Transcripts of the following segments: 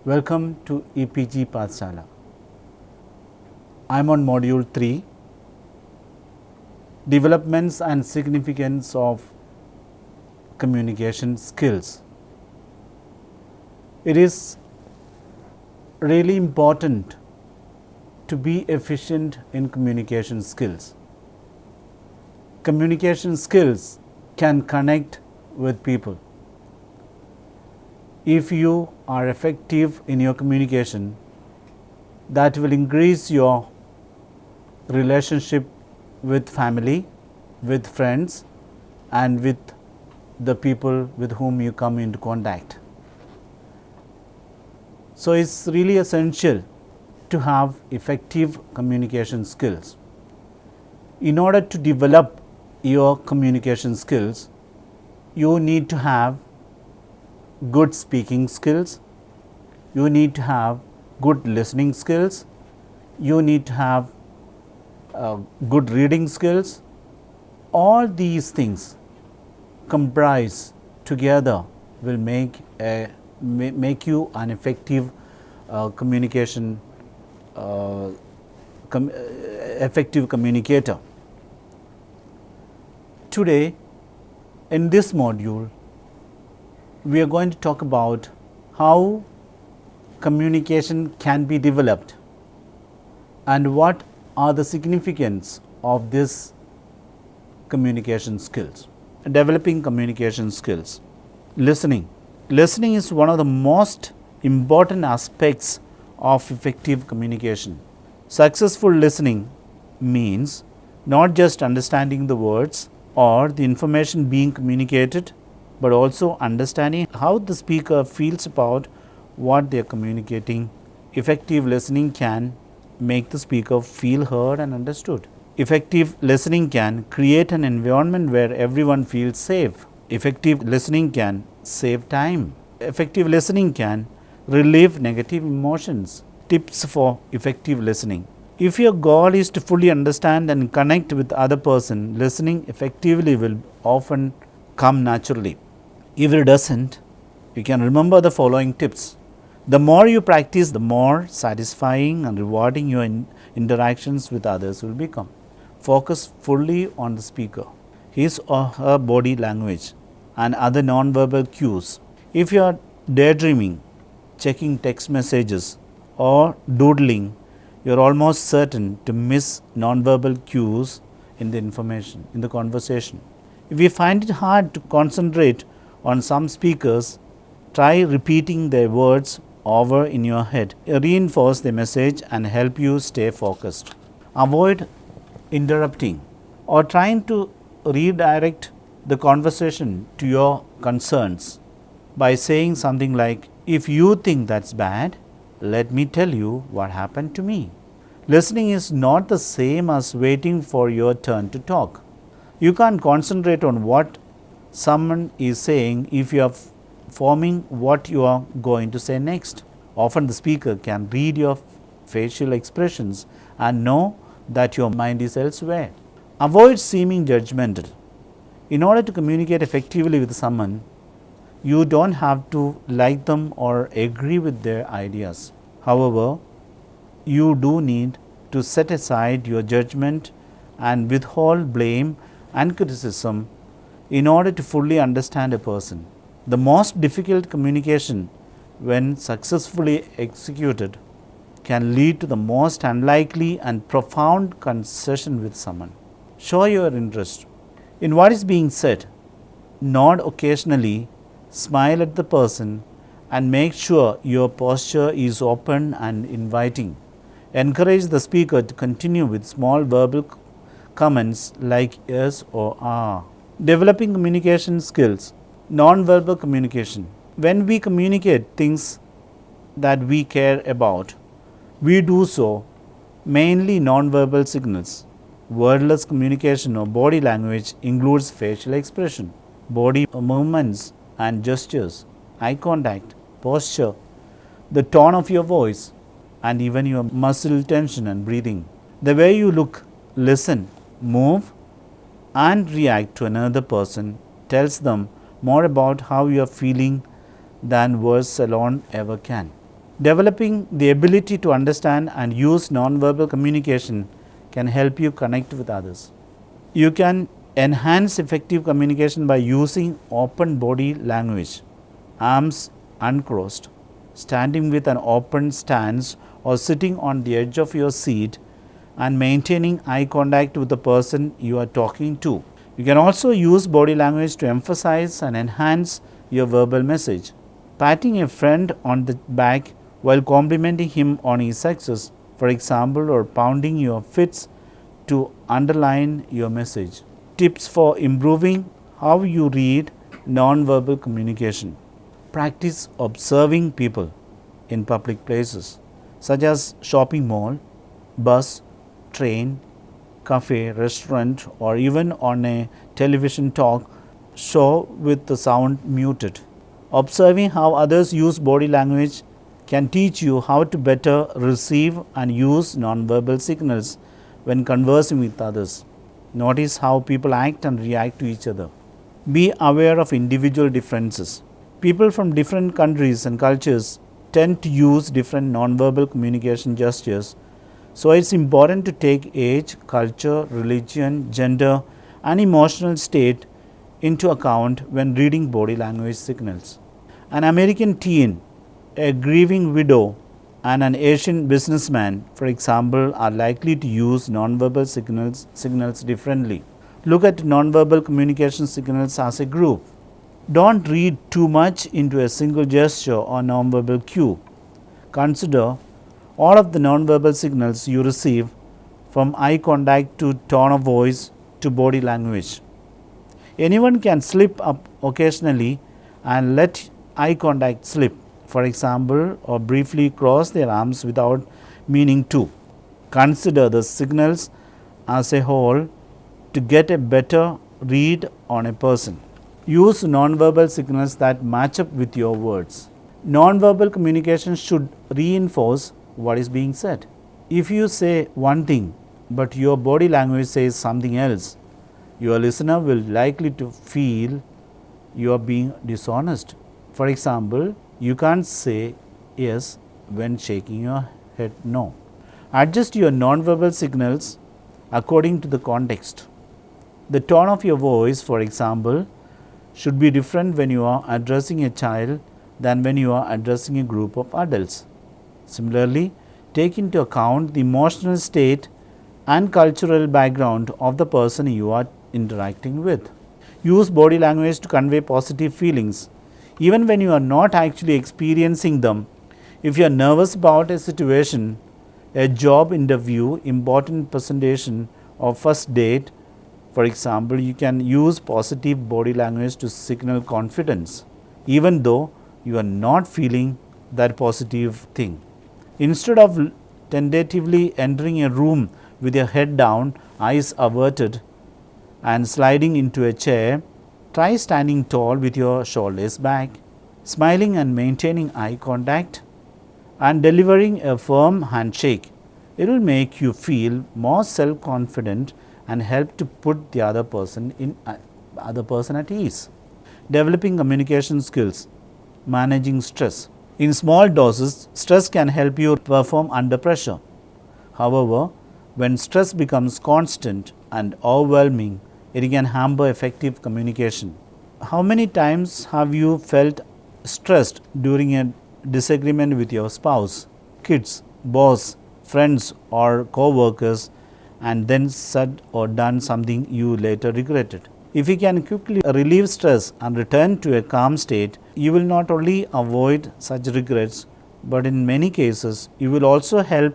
Welcome to EPG Pathshala. I am on Module 3, Developments and Significance of Communication Skills. It is really important to be efficient in communication skills. Communication skills can connect with people. If you are effective in your communication, that will increase your relationship with family, with friends, and with the people with whom you come into contact. So it's really essential to have effective communication skills. In order to develop your communication skills, you need to have good speaking skills, you need to have good listening skills, you need to have good reading skills. All these things comprise together will make you an effective effective communicator. Today, in this module, we are going to talk about how communication can be developed and what are the significance of this communication skills. Developing communication skills. Listening. Listening is one of the most important aspects of effective communication. Successful listening means not just understanding the words or the information being communicated, but also understanding how the speaker feels about what they are communicating. Effective listening can make the speaker feel heard and understood. Effective listening can create an environment where everyone feels safe. Effective listening can save time. Effective listening can relieve negative emotions. Tips for effective listening. If your goal is to fully understand and connect with other person, listening effectively will often come naturally. If it doesn't, you can remember the following tips. The more you practice, the more satisfying and rewarding your interactions with others will become. Focus fully on the speaker, his or her body language, and other non-verbal cues. If you are daydreaming, checking text messages, or doodling, you are almost certain to miss non-verbal cues in the conversation. If you find it hard to concentrate on some speakers, try repeating their words over in your head. Reinforce the message and help you stay focused. Avoid interrupting or trying to redirect the conversation to your concerns by saying something like, "If you think that's bad, let me tell you what happened to me." Listening is not the same as waiting for your turn to talk. You can't concentrate on what someone is saying if you are forming what you are going to say next. Often the speaker can read your facial expressions and know that your mind is elsewhere. Avoid seeming judgmental. In order to communicate effectively with someone, you don't have to like them or agree with their ideas. However, you do need to set aside your judgment and withhold blame and criticism in order to fully understand a person. The most difficult communication, when successfully executed, can lead to the most unlikely and profound conversation with someone. Show your interest in what is being said. Nod occasionally, smile at the person, and make sure your posture is open and inviting. Encourage the speaker to continue with small verbal comments like yes or ah. Developing communication skills. Non-verbal communication. When we communicate things that we care about, we do so mainly non-verbal signals. Wordless communication or body language includes facial expression, body movements and gestures, eye contact, posture, the tone of your voice, and even your muscle tension and breathing. The way you look, listen, move, and react to another person tells them more about how you are feeling than words alone ever can. Developing the ability to understand and use nonverbal communication can help you connect with others. You can enhance effective communication by using open body language, arms uncrossed, standing with an open stance or sitting on the edge of your seat and maintaining eye contact with the person you are talking to. You can also use body language to emphasize and enhance your verbal message. Patting a friend on the back while complimenting him on his success, for example, or pounding your fists to underline your message. Tips for improving how you read nonverbal communication. Practice observing people in public places such as shopping mall, bus, train, cafe, restaurant, or even on a television talk show with the sound muted. Observing how others use body language can teach you how to better receive and use nonverbal signals when conversing with others. Notice how people act and react to each other. Be aware of individual differences. People from different countries and cultures tend to use different nonverbal communication gestures, so it's important to take age, culture, religion, gender, and emotional state into account when reading body language signals. An American teen, a grieving widow, and an Asian businessman, for example, are likely to use nonverbal signals differently. Look at nonverbal communication signals as a group. Don't read too much into a single gesture or nonverbal cue. Consider all of the nonverbal signals you receive, from eye contact to tone of voice to body language. Anyone can slip up occasionally and let eye contact slip, for example, or briefly cross their arms without meaning to. Consider the signals as a whole to get a better read on a person. Use nonverbal signals that match up with your words. Nonverbal communication should reinforce what is being said. If you say one thing but your body language says something else, your listener will likely to feel you are being dishonest. For example, you can't say yes when shaking your head no. Adjust your nonverbal signals according to the context. The tone of your voice, for example, should be different when you are addressing a child than when you are addressing a group of adults. Similarly, take into account the emotional state and cultural background of the person you are interacting with. Use body language to convey positive feelings, even when you are not actually experiencing them. If you are nervous about a situation, a job interview, important presentation, or first date, for example, you can use positive body language to signal confidence, even though you are not feeling that positive thing. Instead of tentatively entering a room with your head down, eyes averted, and sliding into a chair, try standing tall with your shoulders back, smiling and maintaining eye contact, and delivering a firm handshake. It will make you feel more self-confident and help to put the other person at ease. Developing communication skills. Managing stress. In small doses, stress can help you perform under pressure. However, when stress becomes constant and overwhelming, it can hamper effective communication. How many times have you felt stressed during a disagreement with your spouse, kids, boss, friends, or co-workers, and then said or done something you later regretted? If you can quickly relieve stress and return to a calm state, you will not only avoid such regrets, but in many cases, you will also help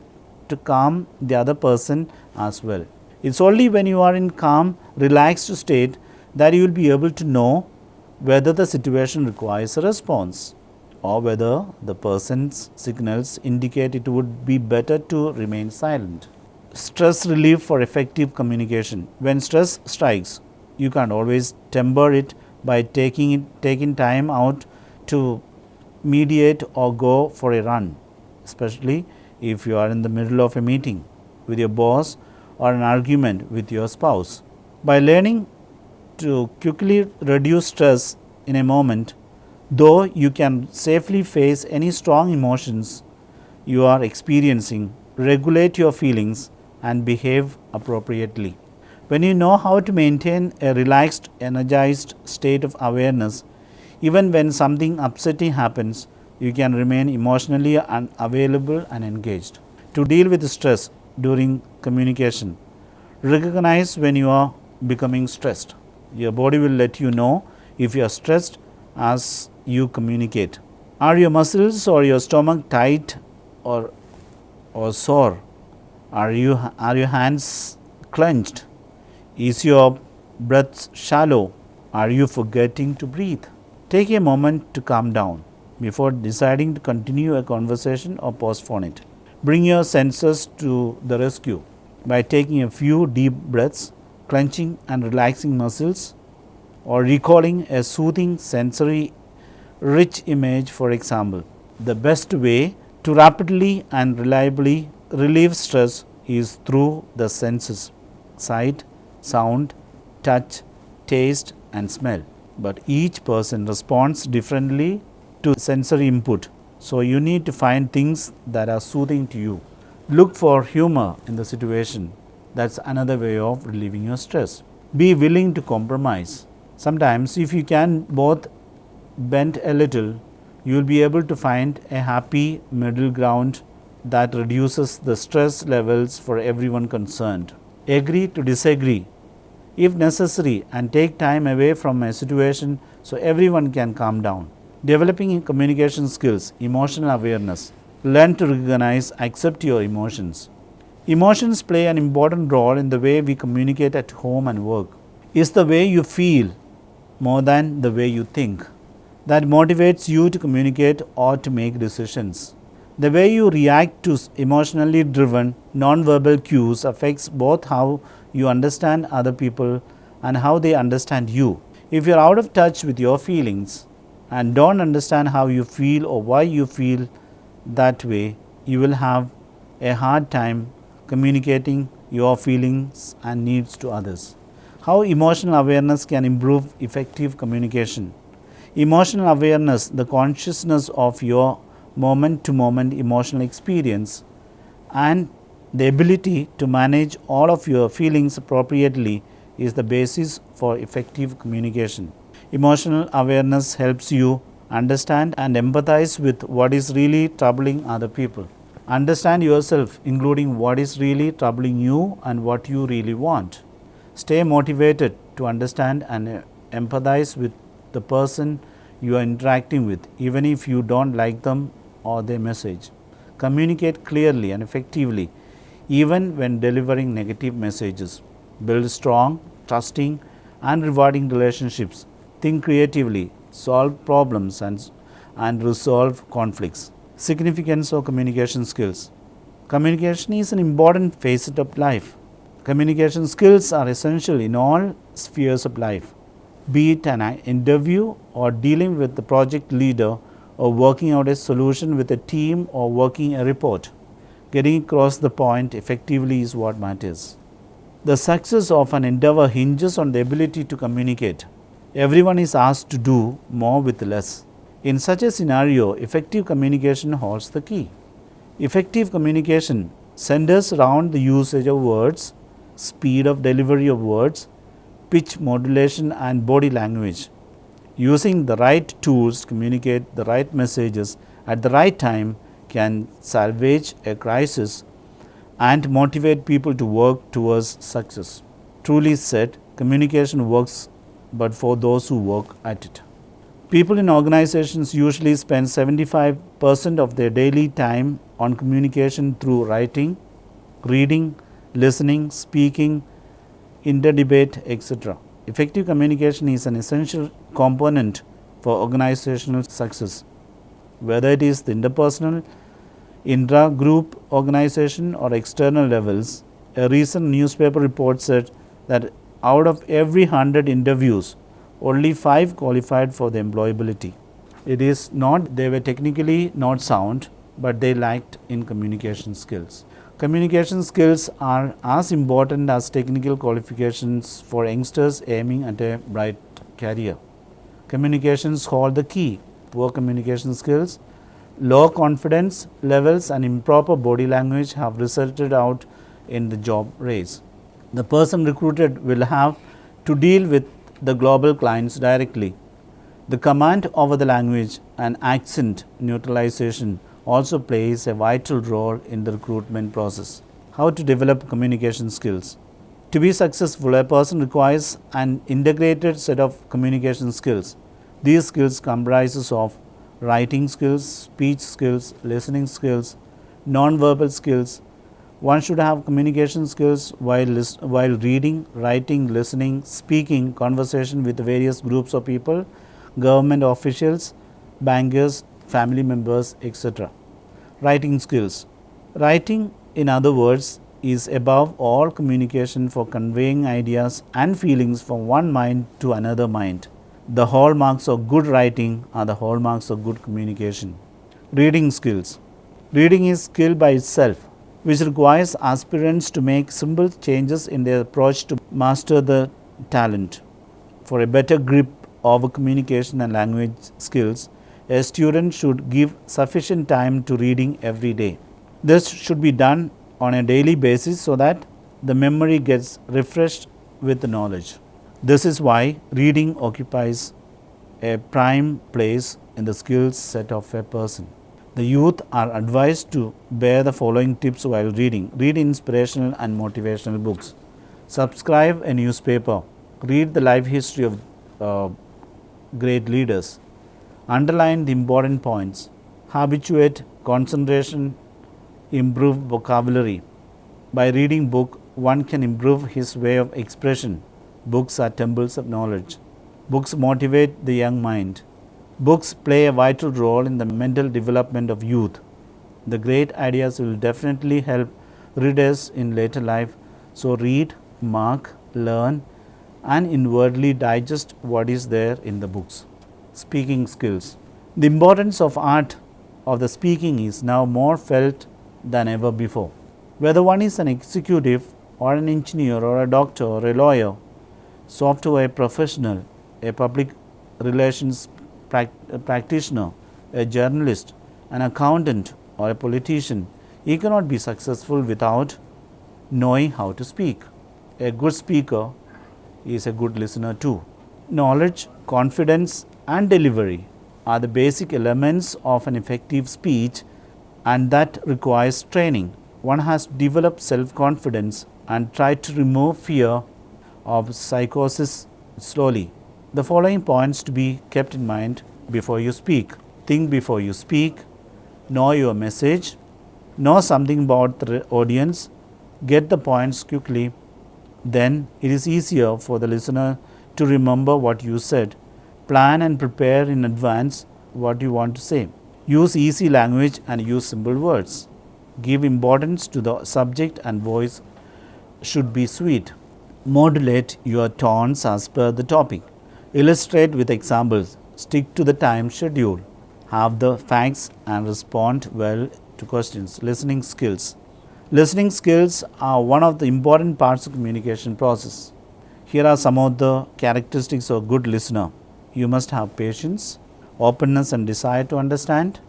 to calm the other person as well. It's only when you are in calm, relaxed state that you will be able to know whether the situation requires a response or whether the person's signals indicate it would be better to remain silent. Stress relief for effective communication. When stress strikes, you can't always temper it by taking time out to meditate or go for a run, especially if you are in the middle of a meeting with your boss or an argument with your spouse. By learning to quickly reduce stress in a moment, though you can safely face any strong emotions you are experiencing, regulate your feelings, and behave appropriately. When you know how to maintain a relaxed, energized state of awareness, even when something upsetting happens, you can remain emotionally available and engaged. To deal with stress during communication, recognize when you are becoming stressed. Your body will let you know if you are stressed as you communicate. Are your muscles or your stomach tight or sore? Are your hands clenched? Is your breath shallow? Are you forgetting to breathe? Take a moment to calm down before deciding to continue a conversation or postpone it. Bring your senses to the rescue by taking a few deep breaths, clenching and relaxing muscles, or recalling a soothing sensory rich image, for example. The best way to rapidly and reliably relieve stress is through the senses: sight, sound, touch, taste, and smell. But each person responds differently to sensory input, so you need to find things that are soothing to you. Look for humor in the situation. That's another way of relieving your stress. Be willing to compromise. Sometimes, if you can both bend a little, you will be able to find a happy middle ground that reduces the stress levels for everyone concerned. Agree to disagree if necessary and take time away from a situation so everyone can calm down. Developing communication skills, emotional awareness. Learn to recognize, accept your emotions. Emotions play an important role in the way we communicate at home and work. It's the way you feel more than the way you think that motivates you to communicate or to make decisions. The way you react to emotionally driven non-verbal cues affects both how you understand other people and how they understand you. If you are out of touch with your feelings and don't understand how you feel or why you feel that way, you will have a hard time communicating your feelings and needs to others. How emotional awareness can improve effective communication. Emotional awareness, the consciousness of your moment to moment emotional experience and the ability to manage all of your feelings appropriately, is the basis for effective communication. Emotional awareness helps you understand and empathize with what is really troubling other people. Understand yourself, including what is really troubling you and what you really want. Stay motivated to understand and empathize with the person you are interacting with, even if you don't like them or their message. Communicate clearly and effectively, even when delivering negative messages. Build strong, trusting, and rewarding relationships. Think creatively, solve problems, and resolve conflicts. Significance of communication skills. Communication is an important facet of life. Communication skills are essential in all spheres of life, be it an interview or dealing with the project leader or working out a solution with a team or working a report. Getting across the point effectively is what matters. The success of an endeavor hinges on the ability to communicate. Everyone is asked to do more with less. In such a scenario, effective communication holds the key. Effective communication centers around the usage of words, speed of delivery of words, pitch modulation, and body language. Using the right tools to communicate the right messages at the right time can salvage a crisis and motivate people to work towards success. Truly said, communication works but for those who work at it. People in organizations usually spend 75% of their daily time on communication through writing, reading, listening, speaking, interdebate, etc. Effective communication is an essential component for organizational success, whether it is the interpersonal, intra-group organization or external levels. A recent newspaper report said that out of every 100 interviews, only 5 qualified for the employability. It is not they were technically not sound, but they lacked in communication skills. Communication skills are as important as technical qualifications for youngsters aiming at a bright career. Communications hold the key. Poor communication skills Low confidence levels and improper body language have resulted out in the job race. The person recruited will have to deal with the global clients directly. The command over the language and accent neutralization also plays a vital role in the recruitment process. How to develop communication skills? To be successful, a person requires an integrated set of communication skills. These skills comprises of writing skills, speech skills, listening skills, non-verbal skills. One should have communication skills while reading, writing, listening, speaking, conversation with various groups of people, government officials, bankers, family members, etc. Writing skills. Writing, in other words, is above all communication for conveying ideas and feelings from one mind to another mind. The hallmarks of good writing are the hallmarks of good communication. Reading skills. Reading is skill by itself, which requires aspirants to make simple changes in their approach to master the talent. For a better grip over communication and language skills, a student should give sufficient time to reading every day. This should be done on a daily basis so that the memory gets refreshed with the knowledge. This is why reading occupies a prime place in the skills set of a person. The youth are advised to bear the following tips while reading. Read inspirational and motivational books. Subscribe a newspaper. Read the life history of great leaders. Underline the important points. Habituate concentration. Improve vocabulary. By reading book, one can improve his way of expression. Books are temples of knowledge. Books motivate the young mind. Books play a vital role in the mental development of youth. The great ideas will definitely help readers in later life. So read, mark, learn, and inwardly digest what is there in the books. Speaking skills. The importance of art of the speaking is now more felt than ever before. Whether one is an executive or an engineer or a doctor or a lawyer, software professional, a public relations practitioner, a journalist, an accountant or a politician, he cannot be successful without knowing how to speak. A good speaker is a good listener too. Knowledge, confidence and delivery are the basic elements of an effective speech, and that requires training. One has to develop self-confidence and try to remove fear of psychosis slowly. The following points to be kept in mind before you speak. Think before you speak. Know your message. Know something about the audience. Get the points quickly. Then it is easier for the listener to remember what you said. Plan and prepare in advance what you want to say. Use easy language and use simple words. Give importance to the subject and voice should be sweet. Modulate your tones as per the topic. Illustrate with examples. Stick to the time schedule. Have the facts and respond well to questions. Listening skills. Listening skills are one of the important parts of communication process. Here are some of the characteristics of a good listener. You must have patience, openness and desire to understand,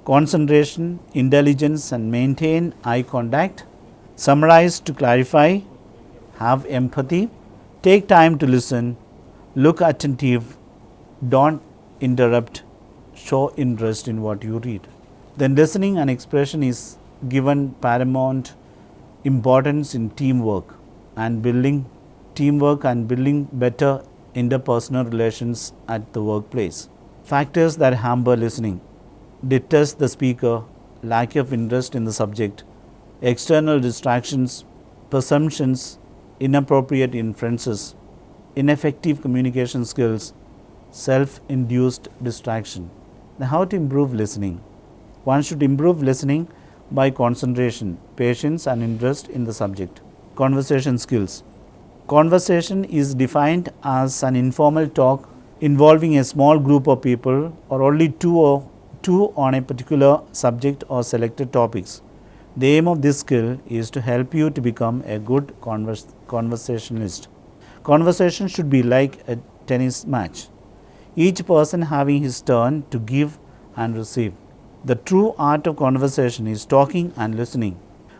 concentration, intelligence and maintain eye contact, summarize to clarify, have empathy, take time to listen, look attentive, don't interrupt, show interest in what you read. Then listening and expression is given paramount importance in teamwork and building better interpersonal relations at the workplace. Factors that hamper listening: detest the speaker, lack of interest in the subject, external distractions, presumptions, inappropriate inferences, ineffective communication skills, self-induced distraction. Now, how to improve listening? One should improve listening by concentration, patience and interest in the subject. Conversation skills. Conversation is defined as an informal talk involving a small group of people or only two on a particular subject or selected topics. The aim of this skill is to help you to become a good conversationalist. Conversation should be like a tennis match, each person having his turn to give and receive. The true art of conversation is talking and listening.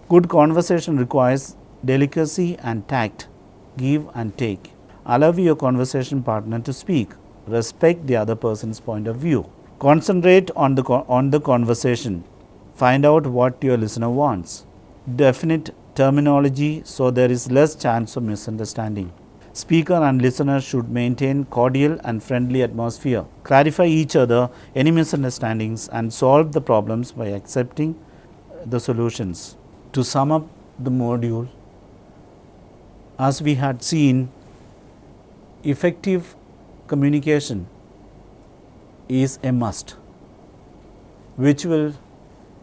Good conversation requires delicacy and tact, give and take. Allow your conversation partner to speak. Respect the other person's point of view. Concentrate on the conversation. Find out what your listener wants. Definite terminology so there is less chance of misunderstanding. Speaker and listener should maintain cordial and friendly atmosphere. Clarify each other any misunderstandings and solve the problems by accepting the solutions. To sum up the module, as we had seen, effective communication is a must, which will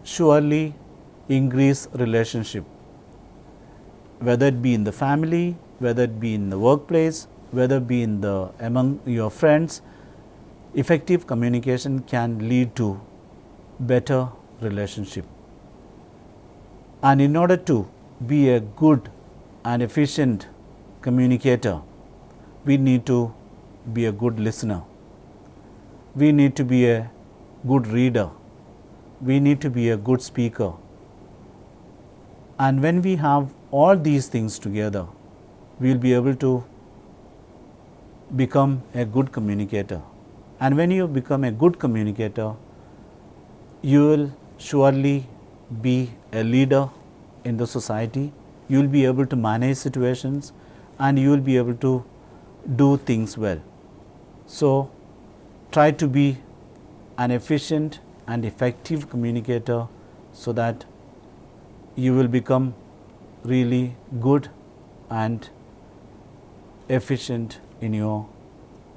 surely increase relationship, whether it be in the family, whether it be in the workplace, whether it be among your friends. Effective communication can lead to better relationship. And in order to be a good and efficient communicator, we need to be a good listener. We need to be a good reader. We need to be a good speaker. And when we have all these things together, we will be able to become a good communicator. And when you become a good communicator, you will surely be a leader in the society. You will be able to manage situations and you will be able to do things well. So, try to be an efficient and effective communicator so that you will become really good and efficient in your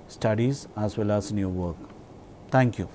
studies as well as in your work. Thank you.